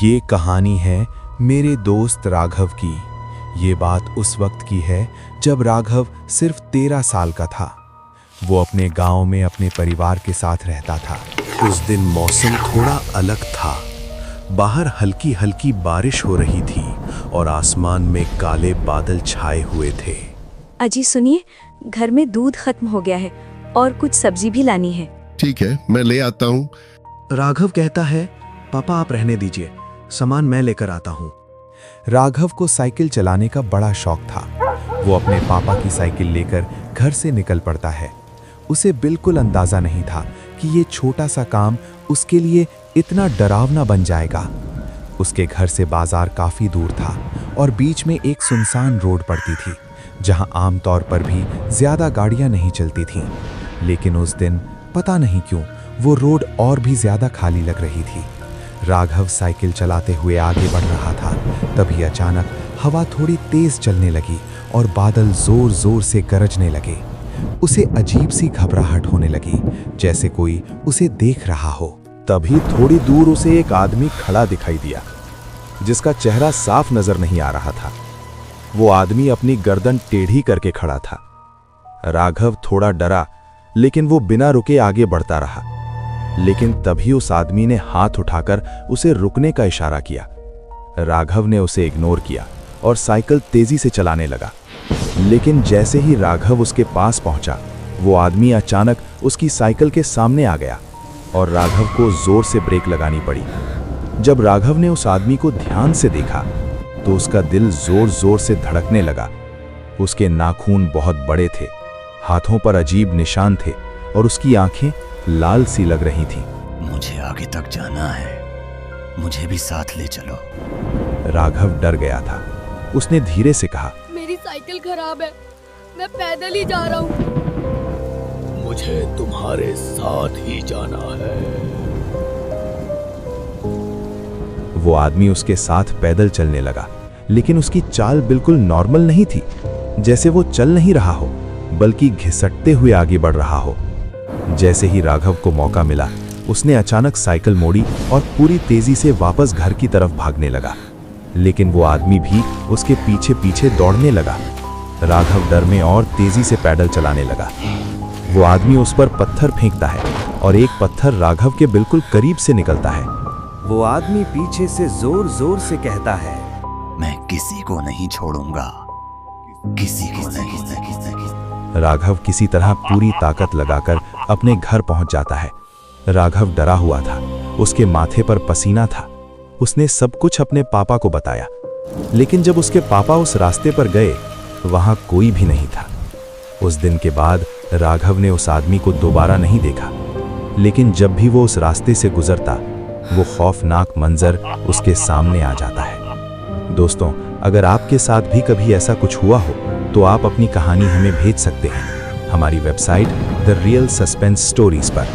ये कहानी है मेरे दोस्त राघव की। ये बात उस वक्त की है जब राघव सिर्फ 13 साल का था। वो अपने गांव में अपने परिवार के साथ रहता था। उस दिन मौसम थोड़ा अलग था। बाहर हल्की हल्की बारिश हो रही थी और आसमान में काले बादल छाए हुए थे। अजी सुनिए, घर में दूध खत्म हो गया है और कुछ सब्जी भी लानी है। ठीक है, मैं ले आता हूँ। राघव कहता है, पापा आप रहने दीजिए, सामान मैं लेकर आता हूँ। राघव को साइकिल चलाने का बड़ा शौक था। वो अपने पापा की साइकिल लेकर घर से निकल पड़ता है। उसे बिल्कुल अंदाजा नहीं था कि ये छोटा सा काम उसके लिए इतना डरावना बन जाएगा। उसके घर से बाजार काफी दूर था और बीच में एक सुनसान रोड पड़ती थी जहां आमतौर पर भी ज्यादा गाड़ियां नहीं चलती थीं। लेकिन उस दिन पता नहीं क्यों वो रोड और भी ज्यादा खाली लग रही थी। राघव साइकिल चलाते हुए आगे बढ़ रहा था। तभी अचानक हवा थोड़ी तेज चलने लगी और बादल जोर जोर से गरजने लगे। उसे अजीब सी घबराहट होने लगी, जैसे कोई उसे देख रहा हो। तभी थोड़ी दूर उसे एक आदमी खड़ा दिखाई दिया, जिसका चेहरा साफ नजर नहीं आ रहा था। वो आदमी अपनी गर्दन टेढ़ी करके खड़ा था। राघव थोड़ा डरा, लेकिन वो बिना रुके आगे बढ़ता रहा। लेकिन तभी उस आदमी ने हाथ उठाकर उसे रुकने का इशारा किया। राघव ने उसे इग्नोर किया और साइकिल तेजी से चलाने लगा। लेकिन जैसे ही राघव उसके पास पहुंचा, वो आदमी अचानक उसकी साइकिल के सामने आ गया और राघव को जोर से ब्रेक लगानी पड़ी। जब राघव ने उस आदमी को ध्यान से देखा तो उसका दिल जोर जोर से धड़कने लगा। उसके नाखून बहुत बड़े थे, हाथों पर अजीब निशान थे और उसकी आंखें लाल सी लग रही थीं। मुझे आगे तक जाना है, मुझे भी साथ ले चलो। राघव डर गया था। उसने धीरे से कहा, मेरी साइकिल खराब है, मैं पैदल ही जा रहा हूँ। मुझे तुम्हारे साथ ही जाना है। वो आदमी उसके साथ पैदल चलने लगा, लेकिन उसकी चाल बिल्कुल नॉर्मल नहीं थी। जैसे वो चल नहीं रहा हो, बल्कि घिसटते हुए आगे बढ़ रहा हो। जैसे ही राघव को मौका मिला, उसने अचानक साइकिल मोड़ी और पूरी तेजी से वापस घर की तरफ भागने लगा। लेकिन वो आदमी भी उसके पीछे पीछे दौड़ने लगा। राघव डर में और तेजी से पैडल चलाने लगा। वो आदमी उस पर पत्थर फेंकता है और एक पत्थर राघव के बिल्कुल करीब से निकलता है। वो आदमी पीछे से जोर जोर से कहता है, मैं किसी को नहीं छोड़ूंगा, किसी को नहीं। राघव किसी तरह पूरी ताकत लगाकर अपने घर पहुंच जाता है। राघव डरा हुआ था, उसके माथे पर पसीना था। उसने सब कुछ अपने पापा को बताया। लेकिन जब उसके पापा उस रास्ते पर गए, वहां कोई भी नहीं था। उस दिन के बाद राघव ने उस आदमी को दोबारा नहीं देखा। लेकिन जब भी वो उस रास्ते से गुजरता, वो खौफनाक मंजर उसके सामने आ जाता है। दोस्तों, अगर आपके साथ भी कभी ऐसा कुछ हुआ हो तो आप अपनी कहानी हमें भेज सकते हैं हमारी website the real suspense stories पर।